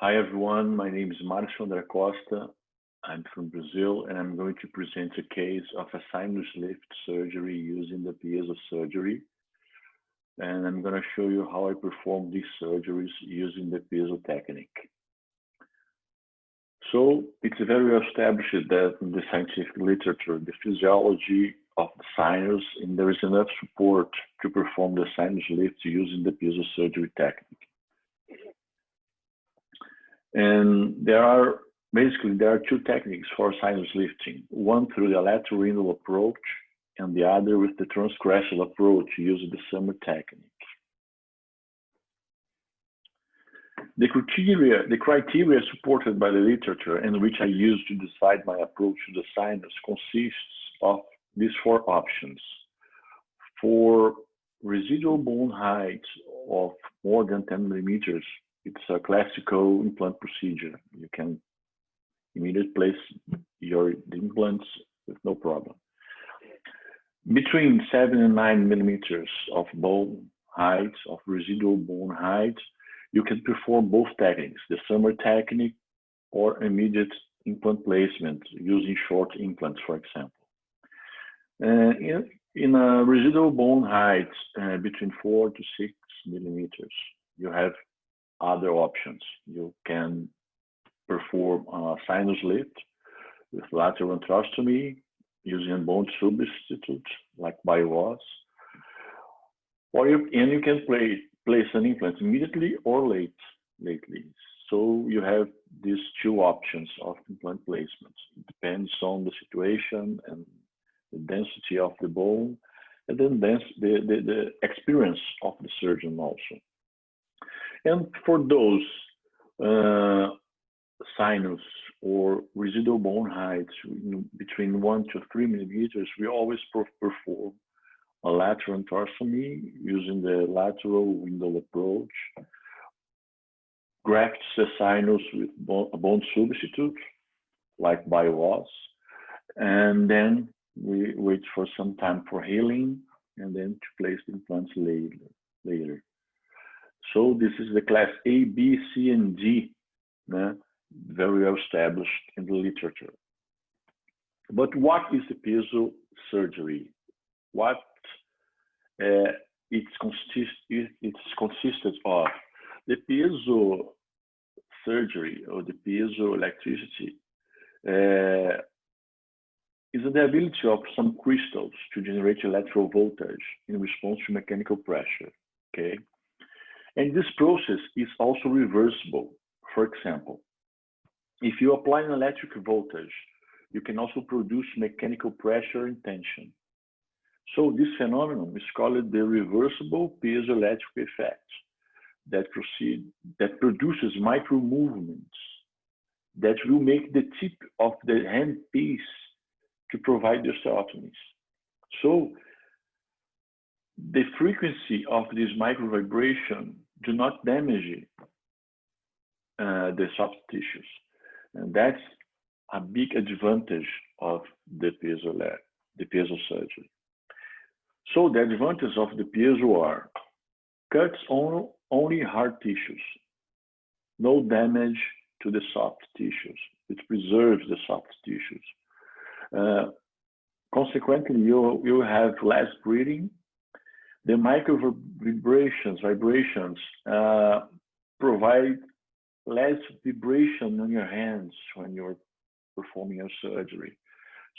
Hi everyone, my name is Marcio André Costa. I'm from Brazil and I'm going to present a case of a sinus lift surgery using the Piezosurgery. And I'm going to show you how I perform these surgeries using the Piezo technique. So it's very well established that in the scientific literature, the physiology of the sinus, and there is enough support to perform the sinus lift using the Piezosurgery technique. And there are two techniques for sinus lifting, one through the lateral approach and the other with the transcranial approach using the summer technique. The criteria supported by the literature and which I use to decide my approach to the sinus consists of these four options. For residual bone height of more than 10 millimeters, it's a classical implant procedure. You can immediately place your implants with no problem. Between 7 and 9 millimeters of bone height, of residual bone height, you can perform both techniques, the summer technique or immediate implant placement using short implants, for example. In a residual bone height between 4 to 6 millimeters, you have other options. You can perform a sinus lift with lateral antrostomy using a bone substitute like BioOS, or you can place an implant immediately or lately. So you have these two options of implant placements. It depends on the situation and the density of the bone, and then the experience of the surgeon also. And for those sinus or residual bone heights between 1 to 3 millimeters, we always perform a lateral antrostomy using the lateral window approach, graft the sinus with a bone substitute like BioOS, and then we wait for some time for healing and then to place the implants later. So this is the class A, B, C, and D, very well established in the literature. But what is the Piezosurgery? What it's consisted of? The Piezosurgery or the piezoelectricity is the ability of some crystals to generate electrical voltage in response to mechanical pressure. Okay. And this process is also reversible. For example, if you apply an electric voltage, you can also produce mechanical pressure and tension. So this phenomenon is called the reversible piezoelectric effect that produces micro movements that will make the tip of the handpiece to provide the osteotomies. So the frequency of this micro vibration do not damage the soft tissues. And that's a big advantage of the Piezosurgery. So the advantages of the Piezo are cuts only hard tissues, no damage to the soft tissues. It preserves the soft tissues. Consequently, you have less bleeding. The micro vibrations provide less vibration on your hands when you're performing a surgery.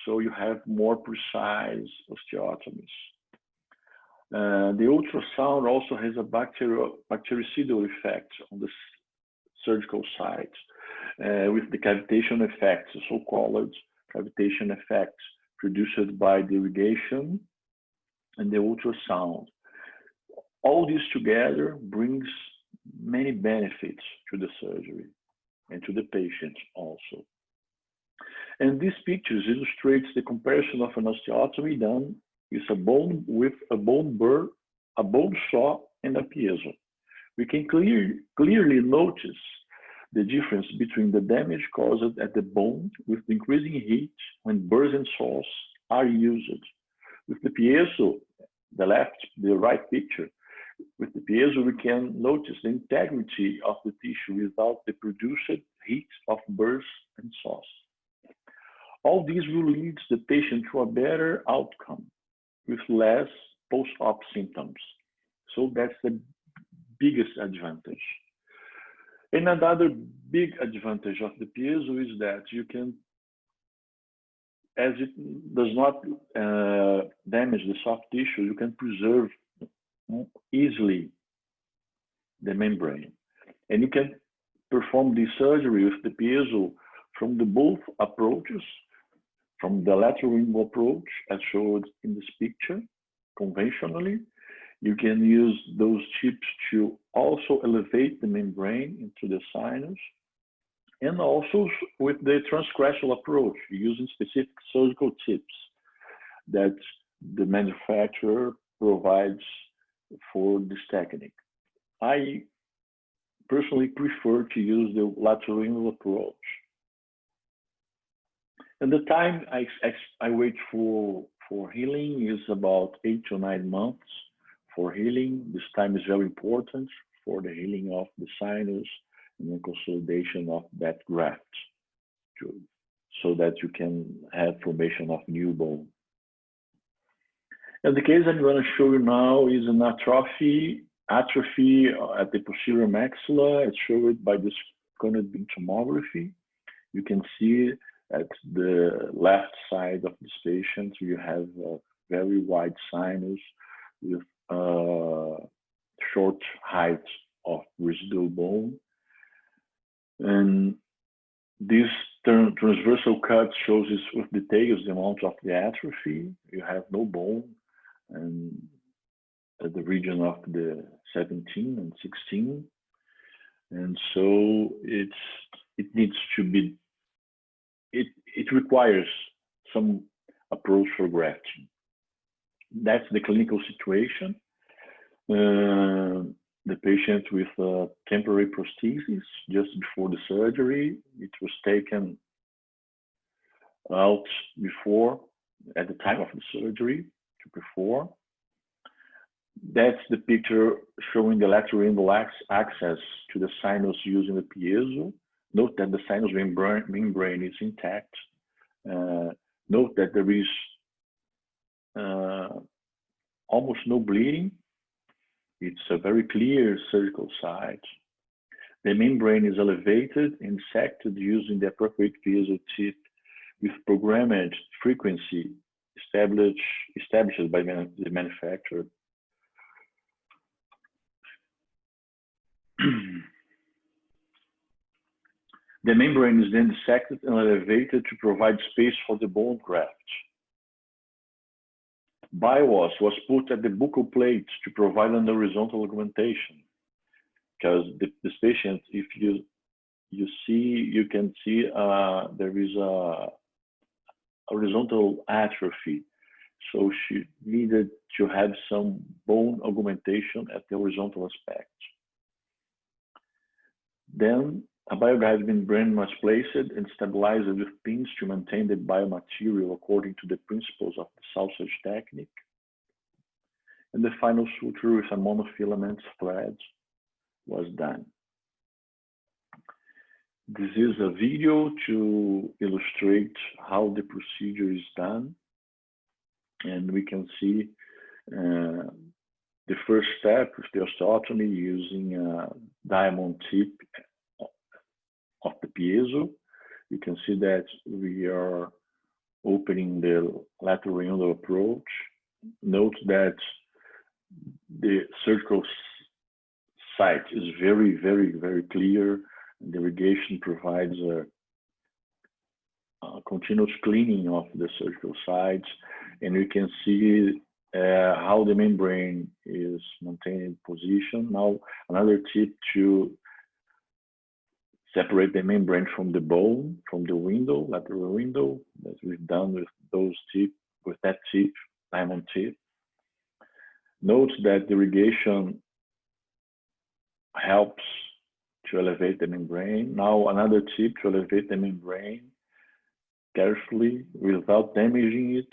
So you have more precise osteotomies. The ultrasound also has a bactericidal effect on the surgical site with the cavitation effects, so-called cavitation effects produced by the irrigation and the ultrasound. All this together brings many benefits to the surgery and to the patient also. And these pictures illustrates the comparison of an osteotomy done with a bone burr, a bone saw, and a piezo. We can clearly notice the difference between the damage caused at the bone with the increasing heat when burrs and saws are used. With the piezo, the right picture, with the piezo, we can notice the integrity of the tissue without the produced heat of bursts and sauce. All this will lead the patient to a better outcome with less post-op symptoms. So that's the biggest advantage. And another big advantage of the piezo is that you can, as it does not damage the soft tissue, you can preserve easily the membrane. And you can perform the surgery with the piezo from the both approaches, from the lateral window approach, as shown in this picture, conventionally. You can use those chips to also elevate the membrane into the sinus, and also with the transcranial approach, using specific surgical tips that the manufacturer provides for this technique. I personally prefer to use the lateral window approach. And the time I wait for healing is about 8 to 9 months for healing. This time is very important for the healing of the sinus and the consolidation of that graft, so that you can have formation of new bone. And the case I'm going to show you now is an atrophy at the posterior maxilla. It's shown by this cone beam tomography. You can see at the left side of this patient, you have a very wide sinus with short height of residual bone. And this transversal cut shows us with details the amount of the atrophy. You have no bone, and at the region of the 17 and 16. And so it needs to be, it requires some approach for grafting. That's the clinical situation. The patient with temporary prosthesis just before the surgery, it was taken out before, at the time of the surgery to perform. That's the picture showing the lateral window access to the sinus using the piezo. Note that the sinus membrane is intact. Note that there is almost no bleeding. It's a very clear surgical site. The membrane is elevated and sected using the appropriate piezo tip with programmed frequency established by the manufacturer. The membrane is then dissected and elevated to provide space for the bone graft. Biwas was put at the buccal plate to provide an horizontal augmentation, because this patient, if you can see there is a horizontal atrophy, so she needed to have some bone augmentation at the horizontal aspect. Then a bioguide membrane was placed and stabilized with pins to maintain the biomaterial according to the principles of the sausage technique. And the final suture with a monofilament thread was done. This is a video to illustrate how the procedure is done. And we can see the first step with the osteotomy using a diamond tip of the piezo. You can see that we are opening the lateral window approach. Note that the surgical site is very, very, very clear. The irrigation provides a continuous cleaning of the surgical sites, and you can see how the membrane is maintained in position. Now, another tip to separate the membrane from the bone, from the window, lateral window, that we've done with those tip, with that tip, diamond tip. Note that the irrigation helps to elevate the membrane. Now another tip to elevate the membrane carefully without damaging it.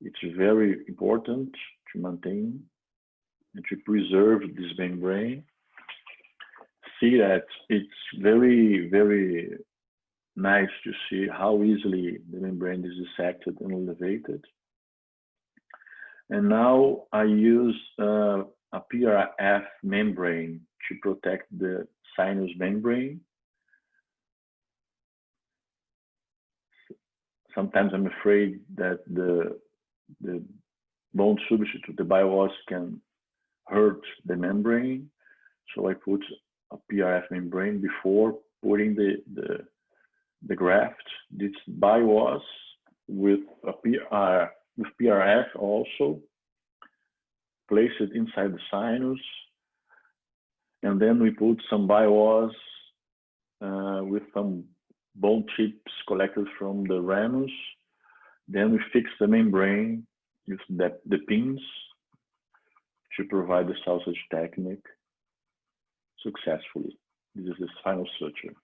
It's very important to maintain. and to preserve this membrane. See that it's very, very nice to see how easily the membrane is dissected and elevated. And now I use a PRF membrane to protect the sinus membrane. Sometimes I'm afraid that the bone substitute, the bios, can hurt the membrane. So I put a PRF membrane before putting the graft. This bios with PRF also. Place it inside the sinus, and then we put some bios with some bone chips collected from the ramus. Then we fix the membrane with the pins to provide the sausage technique successfully. This is the final suture.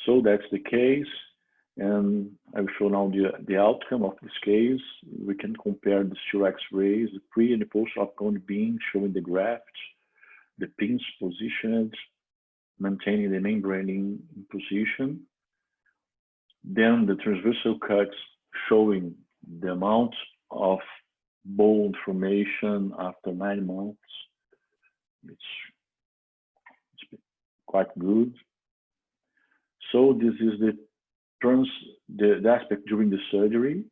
So that's the case, and I will show now the outcome of this case. We can compare the two X-rays, the pre and the post-op cone beam showing the graft, the pins positioned, maintaining the membrane in position. Then the transversal cuts showing the amount of bone formation after 9 months. It's quite good. So this is the aspect during the surgery,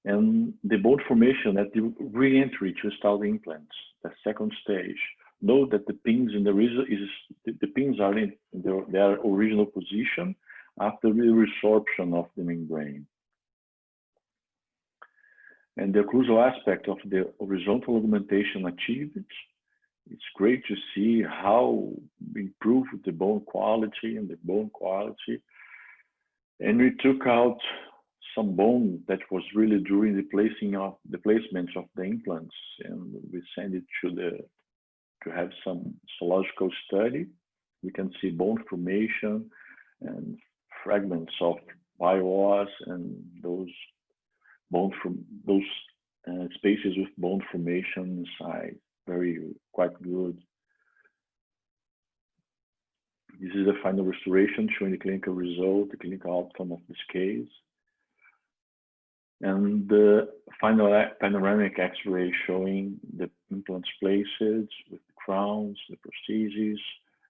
and the bone formation at the re-entry to install the implants, the second stage. Note that the pins in the pins are in their original position after the resorption of the membrane. And the crucial aspect of the horizontal augmentation achieved. It's great to see how we improved the bone quality and the bone quality. And we took out some bone that was really during the placement of the implants, and we sent it to have some histological study. We can see bone formation and fragments of bios and those spaces with bone formation inside. Quite good. This is the final restoration showing the clinical result, the clinical outcome of this case. And the final panoramic X-ray showing the implants placed with the crowns, the prostheses,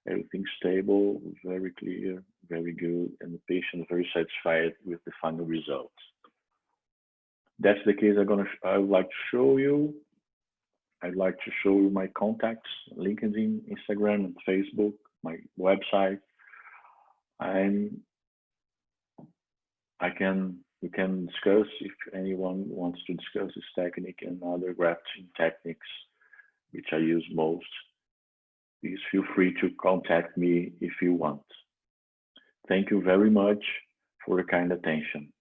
everything stable, very clear, very good, and the patient very satisfied with the final results. That's the case I would like to show you. I'd like to show you my contacts, LinkedIn, Instagram, and Facebook, my website. And we can discuss if anyone wants to discuss this technique and other grafting techniques, which I use most. Please feel free to contact me if you want. Thank you very much for your kind attention.